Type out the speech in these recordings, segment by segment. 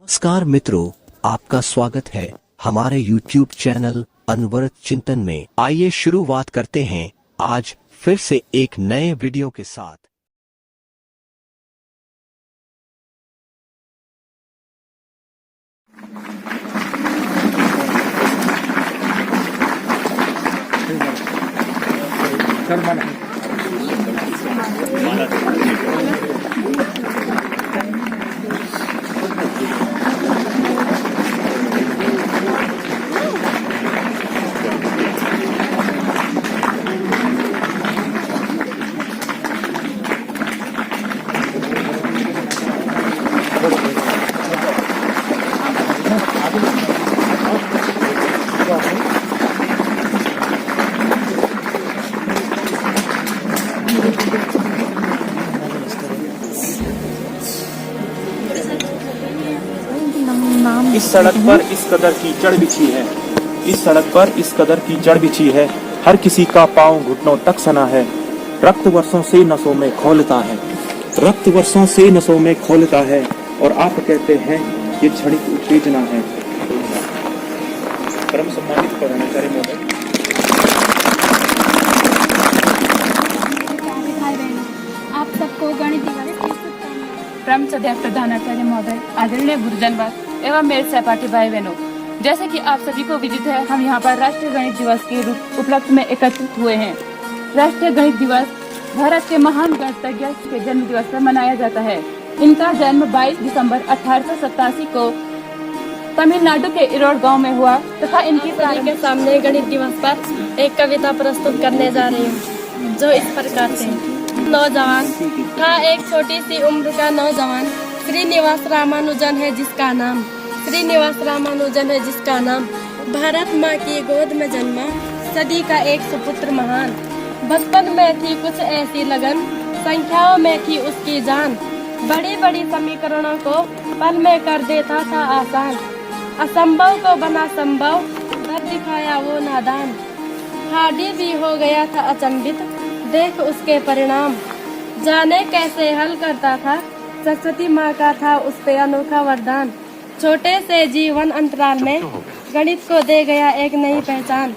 नमस्कार मित्रों, आपका स्वागत है हमारे YouTube चैनल अनवरत चिंतन में। आइए शुरुआत करते हैं आज फिर से एक नए वीडियो के साथ। इस सड़क पर इस कदर कीचड़ बिछी है, इस सड़क पर इस कदर कीचड़ बिछी है, हर किसी का पांव घुटनों तक सना है। रक्त वर्षों से नसों में घोलता है, रक्त वर्षों से नसों में घोलता है, और आप कहते हैं ये क्षणिक उत्तेजना है। परम सम्मानित प्रधानाचार्य महोदय, आप सबको गणित दिवस परम सदैव प्रधानाचार्य महोदय, आदरणीय गुरुजनवाद एवं मेरे सहपाठी भाई बहनों, जैसे कि आप सभी को विदित है, हम यहाँ पर राष्ट्रीय गणित दिवस के उपलक्ष्य में एकत्रित हुए हैं। राष्ट्रीय गणित दिवस भारत के महान गणितज्ञ के जन्म दिवस पर मनाया जाता है। इनका जन्म 22 दिसंबर 1887 को तमिलनाडु के इरोड गांव में हुआ तथा इनकी सभी के सामने गणित दिवस पर एक कविता प्रस्तुत करने जा रही हूँ, जो इस प्रकार से। नौजवान था एक छोटी सी उम्र का नौजवान, श्रीनिवास रामानुजन है जिसका नाम, श्रीनिवास रामानुजन है जिसका नाम। भारत माँ की गोद में जन्मा, सदी का एक सुपुत्र महान। बचपन में थी कुछ ऐसी लगन, संख्याओं में थी उसकी जान। बड़ी बड़ी समीकरणों को पल में कर देता था आसान, असंभव को बना संभव कर दिखाया वो नादान। हार्डी भी हो गया था अचंभित, देख उसके परिणाम। जाने कैसे हल करता था, सरस्वती माँ का था उस पे अनोखा वरदान। छोटे से जीवन अंतराल में गणित को दे गया एक नई पहचान।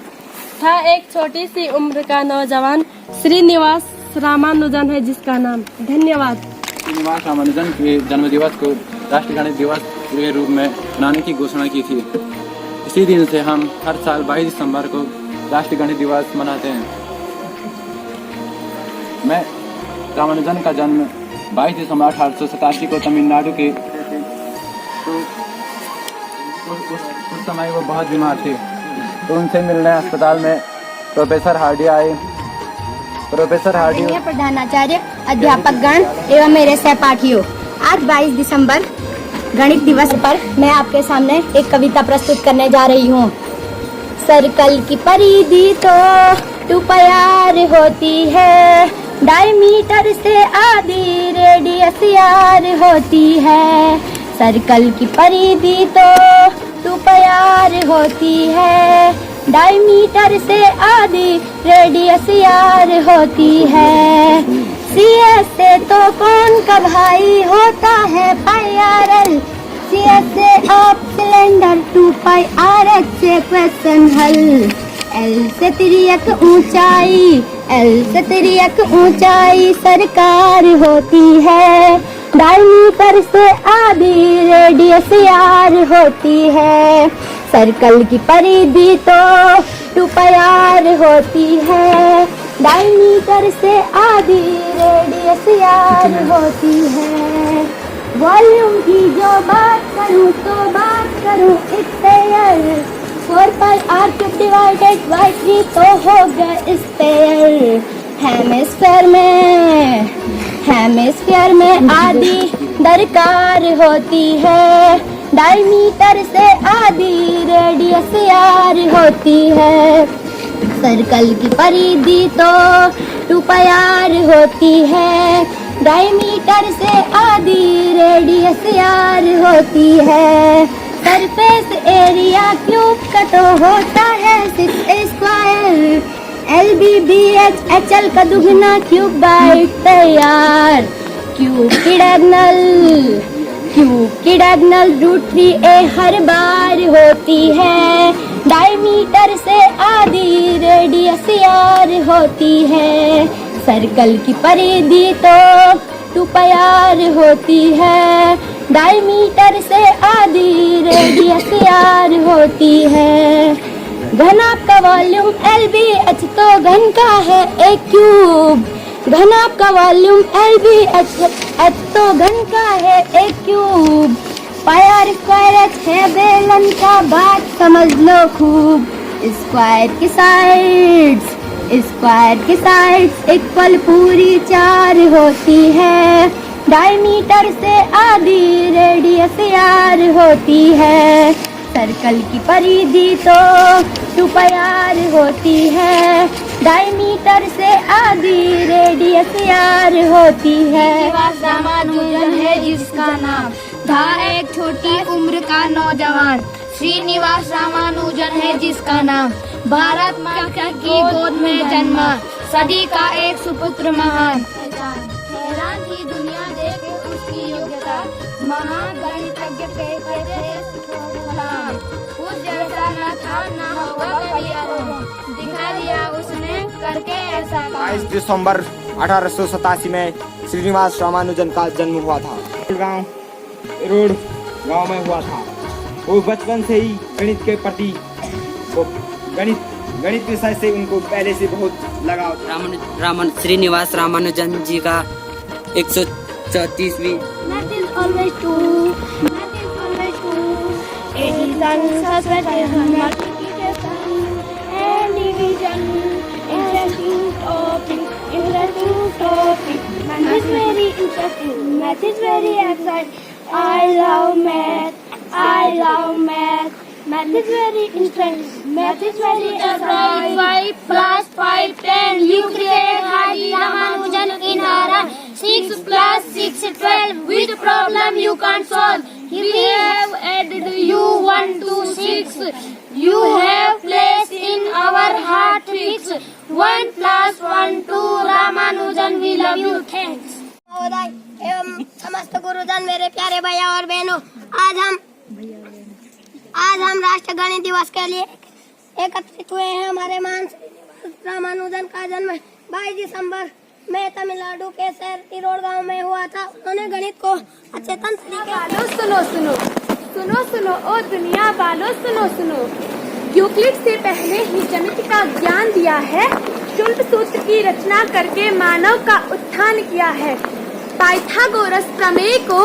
था एक छोटी सी उम्र का नौजवान, श्रीनिवास रामानुजन है जिसका नाम। धन्यवाद। श्रीनिवास रामानुजन के जन्म दिवस को राष्ट्रीय गणित दिवस के रूप में मनाने की घोषणा की थी। इसी दिन से हम हर साल 22 दिसंबर को राष्ट्रीय गणित दिवस मनाते हैं। मैं रामानुजन का जन्म 22 दिसंबर 1887 को तमिलनाडु के, तो उस समय वो बहुत बीमार थे, तो उनसे मिलने अस्पताल में प्रोफेसर हार्डी आए। प्रोफेसर हार्डी प्रधानाचार्य, अध्यापक गण एवं मेरे सहपाठियों, आज 22 दिसंबर गणित दिवस पर मैं आपके सामने एक कविता प्रस्तुत करने जा रही हूँ। सर्कल की परिधि तो 2 पाई होती है, डायमीटर से आधी रेडियस यार होती है। सर्कल की परिधि तो 2 पाई होती है, डायमीटर से आधी रेडियस यार होती है। सीएस से तो कौन का भाई होता है पाई आर एल, सीएस से of cylinder 2 pi R H से क्वेश्चन हल। एल से तिर्यक ऊंचाई, एल से तिर्यक ऊंचाई सरकार होती है, डायमीटर से आधी रेडियस यार होती है। सर्कल की परिधि तो 2 पाई होती है, डायमीटर से आधी रेडियस यार होती है। वॉल्यूम की जो बात करूं तो बात करूं sphere, 4 pi R cube divided by 3 तो होगा स्पेयर। हेमिस्फीयर में आधी दरकार होती है, डायमीटर से आधी रेडियस यार होती है। सर्कल की परिधि तो 2 पाई होती है, डायमीटर से आधी रेडियस यार होती है। सरफेस एरिया क्यूब का तो होता है 6 स्क्वायर, LBBH HL का दुगना क्यूब बाइट तैयार। क्यूब की डायगोनल क्यूब की डायगोनल रूट 3a हर बार होती है। डायमीटर से आधी रेडियस r होती है। सर्कल की परिधि तो 2πr होती है। डायमीटर से आधी रेडियस r होती है। घनाभ का वॉल्यूम LBH तो घन का है एक क्यूब। घनाभ का वॉल्यूम LBH तो घन का है एक क्यूब। पाई स्क्वायर h है बेलन का, बात समझ लो खूब। स्क्वायर की साइड्स इक्वल पूरी 4 होती है। डायमीटर से आधी रेडियस r होती है। सर्कल की परिधि तो 2πr होती है। डायमीटर से आधी रेडियस r होती है। रामानुजन है जिसका नाम था एक छोटी उम्र का नौजवान। श्रीनिवास रामानुजन है जिसका नाम भारत माता की गोद में जन्मा। सदी का एक सुपुत्र महान। हैरान थी दुनिया देख उसकी योग्यता। महागणितज्ञ कहते थे उस जैसा न था न होगा कभी और। दिखा दिया उसने करके ऐसा। 22 दिसंबर 1887 में श्रीनिवास रामानुजन का जन्म हुआ था। रोड गांव में हुआ था। वो बचपन से ही गणित के प्रति गणित विषय से उनको पहले से बहुत लगाव था। श्रीनिवास रामानुजन जी का 134वीं Math is very exciting. I love math. Math is very interesting. Math is very exciting. 5 plus 5 10. You create Haji Ramanujan in Hara. 6 plus 6 12. With problem you can't solve. We have added you 1 to 6. You have placed in our heart fix. 1 plus 1 2. Ramanujan we love you. Thanks. महोदय एवं समस्त गुरुजन, मेरे प्यारे भैया और बहनों, आज हम राष्ट्रीय गणित दिवस के लिए एकत्रित हुए हैं। हमारे महान रामानुजन का जन्म 22 दिसंबर में तमिलनाडु के शहर तिरोड़ गांव में हुआ था। उन्होंने गणित को अचेतन तरीके सुनो ओ दुनिया वालों, सुनो। यूक्लिड से पहले ही ज्यामिति का ज्ञान दिया है। शुल्क सूत्र की रचना करके मानव का उत्थान किया है। पाइथागोरस प्रमेय को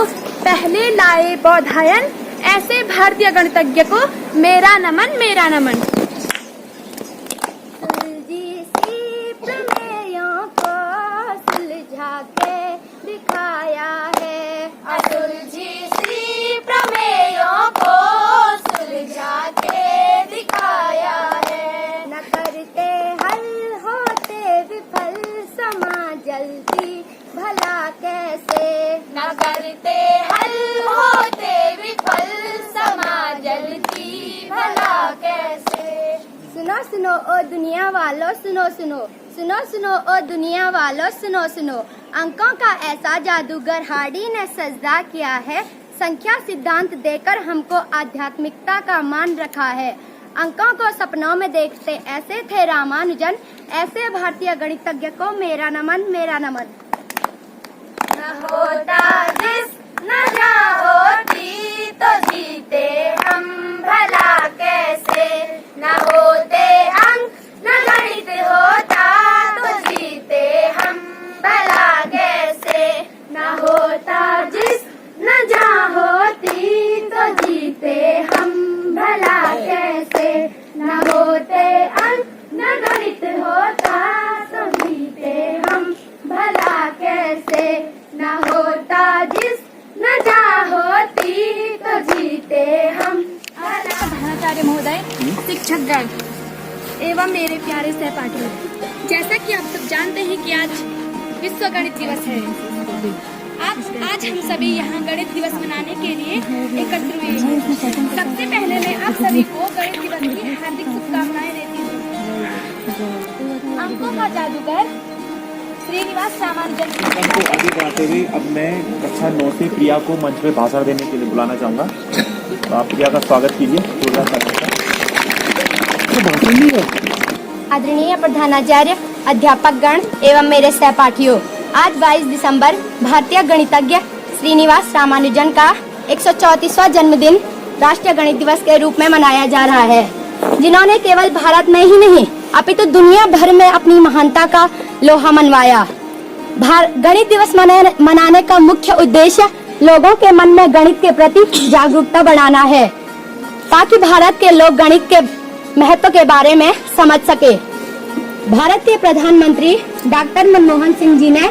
पहले लाए बौधायन। ऐसे भारतीय गणितज्ञ को मेरा नमन। प्रमेयों को सुलझा के दिखाया है। प्रमेयों को सुलझा के दिखाया है। न करते हल होते विफल, समा जलती भला कैसे। न करते हल होते विफल, समा जलती भला कैसे। सुनो ओ दुनिया वालों, सुनो ओ दुनिया वालों, सुनो। अंकों का ऐसा जादूगर हार्डी ने सजदा किया है। संख्या सिद्धांत देकर हमको आध्यात्मिकता का मान रखा है। अंकों को सपनों में देखते ऐसे थे रामानुजन। ऐसे भारतीय गणितज्ञ को मेरा नमन। न होता जिस न जहाँ होती तो जीते हम भला कैसे। न होते अंक न गणित होता तो जीते हम भला कैसे। न होता जिस न जहाँ होती तो जीते हम भला कैसे। न होते अंक न गणित होता तो जीते हम भला कैसे। न होता जिस न जहाँ होती तो जीते हम भला। प्रधानाचार्य महोदय, शिक्षकगण एवं मेरे प्यारे सहपाठी, जैसा कि आप सब जानते हैं कि आज विश्व गणित दिवस है। आज हम सभी यहाँ गणित दिवस मनाने के लिए एकत्र हुए हैं। सबसे पहले मैं आप सभी को गणित दिवस की हार्दिक शुभकामनाएं देती हूँ। अंकों का जादूगर श्रीनिवास रामानुजन की को आगे बढ़ाते हुए अब मैं कक्षा 9 से प्रिया को मंच पे भाषण देने के लिए बुलाना चाहूंगा। तो आप प्रिया का स्वागत कीजिए। आदरणीय प्रधानाचार्य, अध्यापक गण एवं मेरे सहपाठियों, आज 22 दिसंबर भारतीय गणितज्ञ श्रीनिवास रामानुजन का 134वां जन्मदिन राष्ट्रीय गणित दिवस के रूप में मनाया जा रहा है, जिन्होंने केवल भारत में ही नहीं अपितु दुनिया भर में अपनी महानता का लोहा मनवाया। गणित दिवस मनाने का मुख्य उद्देश्य लोगों के मन में गणित के प्रति जागरूकता बढ़ाना है, ताकि भारत के लोग गणित के महत्व के बारे में समझ सके। भारत के प्रधानमंत्री डॉक्टर मनमोहन सिंह जी ने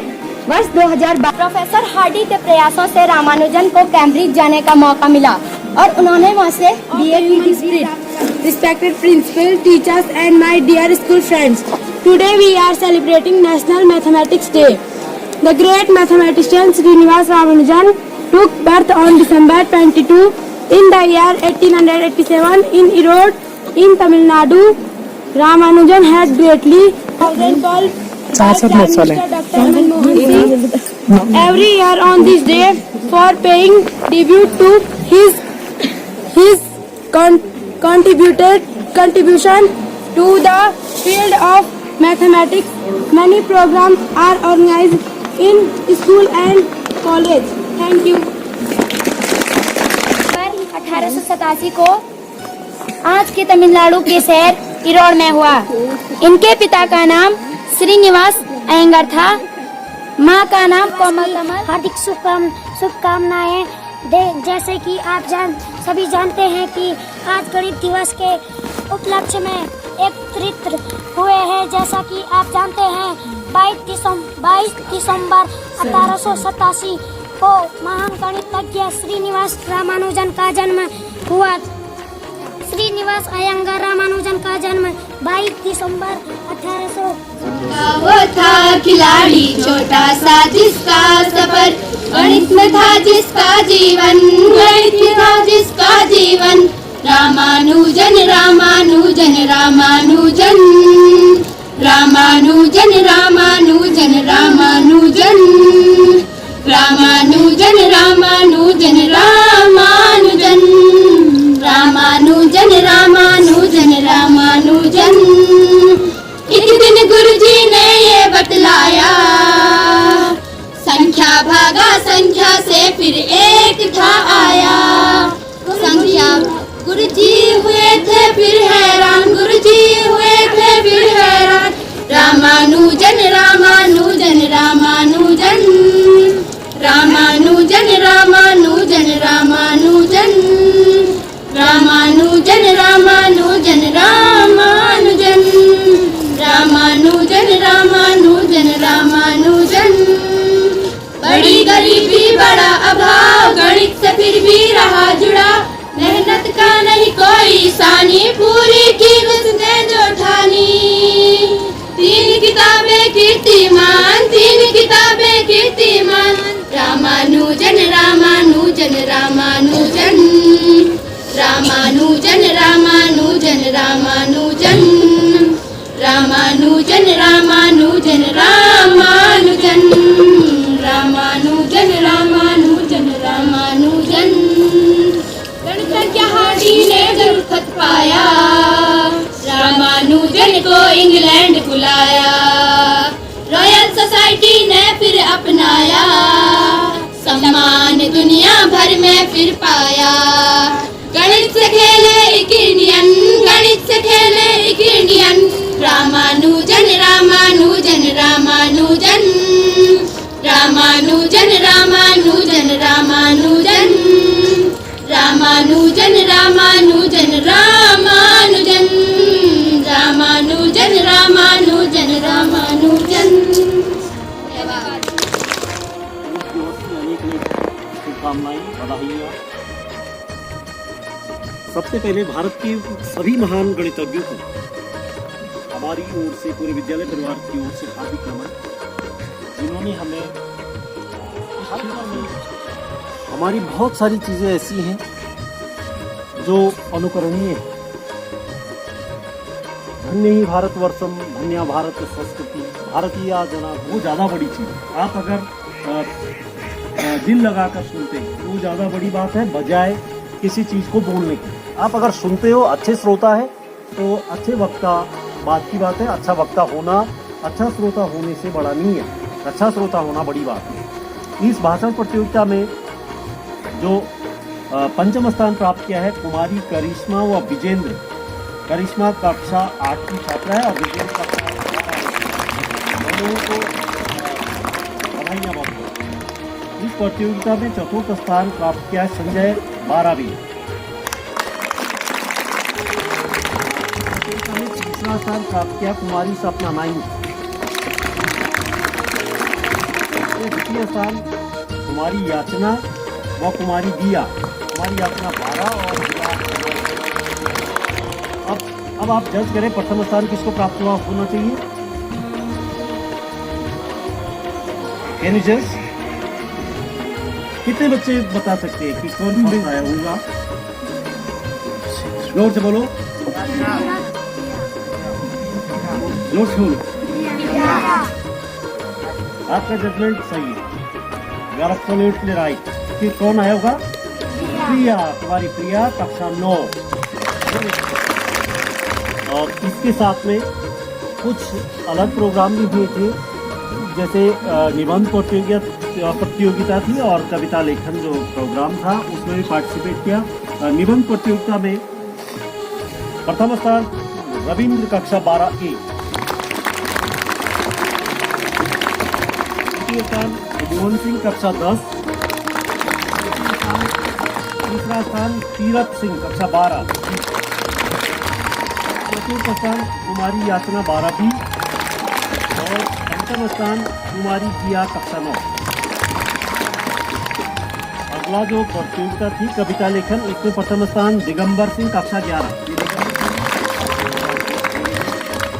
वर्ष 2012 प्रोफेसर हार्डी के प्रयासों से रामानुजन को कैम्ब्रिज जाने का मौका मिला और उन्होंने वहां से BA की degree. Respected principal, teachers and my dear school friends, today we are celebrating National Mathematics Day. The great mathematician Srinivas Ramanujan took birth on December 22 in the year 1887 in Erode in Tamil Nadu. Ramanujan had greatly every year on this day for paying tribute to his contribution to the field of mathematics. Many programs are organized in school and college. Thank you. 1887 को आज के तमिलनाडु के शहर इरोड में हुआ। इनके पिता का नाम श्रीनिवास अयंगर था, माँ का नाम कोमल कमल। हार्दिक शुभकामनाएं। जैसे कि आप सभी जानते हैं कि आज गणित दिवस के उपलक्ष्य में एकत्रित हुए हैं। जैसा कि आप जानते हैं 22 दिसंबर 1887 को महान गणितज्ञ श्रीनिवास रामानुजन का जन्म हुआ। श्रीनिवास अयंगर रामानुजन का जन्म 22 दिसंबर 1800। वो था खिलाड़ी छोटा सा जिसका सफर गणित में था जिसका जीवन, गणित में था जिसका जीवन। रामानुजन रामानुजन रामानुजन रामानुजन रामानुजन रामानुजन रामानुजन रामानुजन रामानुजन रामानुजन रामानुजन रामानुजन। एक दिन गुरुजी ने ये बतलाया, संख्या भागा संख्या से फिर एक था आया। संख्या गुरुजी हुए थे फिर हैरान, गुरुजी हुए थे फिर हैरान। रामानुजन रामानुजन रामानुजन रामानुजन रामानुजन रामानुजन रामानुजन रामानुजन रामानुजन रामानुजन रामानुजन रामानुजन। बड़ी गरीबी बड़ा अभाव गणित से फिर भी रहा जुड़ा, मेहनत का नहीं कोई सानी पूरी की उसने जो ठानी। 3 किताबें कीर्तिमान, 3 किताबें कीर्तिमान। रामानुजन रामानुजन रामानुजन रामानुजन रामानुजन रामानुजन रामानुजन रामानुजन रामानुजन रामानुजन रामानुजन रामानुजन। गणितज्ञ हार्डी ने जरूर खत पाया, रामानुजन को इंग्लैंड बुलाया। रॉयल सोसाइटी ने फिर अपनाया, सम्मान दुनिया भर में फिर पाया। गणित से खेले एक इंडियन, गणित से खेले एक इंडियन। रामानुजन रामानुजन रामानुजन रामानुजन रामानुजन रामानुजन रामानुजन रामानुजन रामानुजन रामानुजन रामानुजन रामानुजन। शुभकामनाएं, बधाइयाँ। सबसे पहले भारत के सभी महान गणितज्ञों को हमारी ओर से, पूरे विद्यालय परिवार की ओर से हार्दिक नमन, जिन्होंने हमें हमारी बहुत सारी चीज़ें ऐसी हैं जो अनुकरणीय है। धन्य ही भारतवर्षम धन्य भारत संस्कृति भारतीय जना, वो ज़्यादा बड़ी चीज़ है। आप अगर दिल लगाकर सुनते हैं तो वो ज़्यादा बड़ी बात है बजाय किसी चीज़ को बोलने की। आप अगर सुनते हो, अच्छे श्रोता है तो अच्छे वक्ता बात की बात है। अच्छा वक्ता होना अच्छा श्रोता होने से बड़ा नहीं है, अच्छा श्रोता होना बड़ी बात है। इस भाषण प्रतियोगिता में जो पंचम स्थान प्राप्त किया है कुमारी करिश्मा व विजेंद्र। करिश्मा कक्षा 8 की छात्रा है और विजेंद्र कक्षा 12 दोनों को बधाइयाँ बहुत बहुत। इस प्रतियोगिता में चतुर्थ स्थान प्राप्त किया है संजय 12वीं। प्रतियोगिता में तीसरा स्थान प्राप्त किया कुमारी सपना 9। द्वितीय स्थान कुमारी याचना व कुमारी दिया। कुमारी याचना 12 और अब आप जज करें प्रथम स्थान किसको प्राप्त हुआ होना चाहिए। कैन यू जज? कितने बच्चे बता सकते हैं कि कौन फर्स्ट आया होगा? जोर से बोलो, जोर से बोलो। आपका जजमेंट सही है, यू आर एब्सोल्युटली राइट। कि कौन आया होगा? प्रिया, तुम्हारी प्रिया कक्षा 9। और इसके साथ में कुछ अलग प्रोग्राम भी हुए थे, जैसे निबंध प्रतियोगिता थी और कविता लेखन जो प्रोग्राम था उसमें भी पार्टिसिपेट किया। निबंध प्रतियोगिता में प्रथम स्थान रविंद्र कक्षा 12A। द्वितीय स्थान मोहन सिंह कक्षा 10। तीसरा स्थान तीरथ सिंह कक्षा 12। चतुर्थ स्थान कुमारी याचना 12वीं और पंचम स्थान कुमारी जिया कक्षा 9। अगला जो प्रतियोगिता थी कविता लेखन, इसमें प्रथम स्थान दिगंबर सिंह कक्षा 11।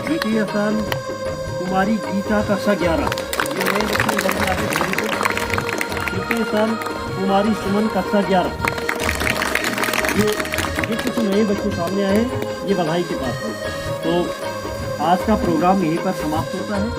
द्वितीय स्थान कुमारी गीता कक्षा 11। तृतीय स्थान कुमारी सुमन कक्षा 11। ये कुछ नए बच्चे सामने आए, ये बधाई के पास है। तो आज का प्रोग्राम यहीं पर समाप्त होता है।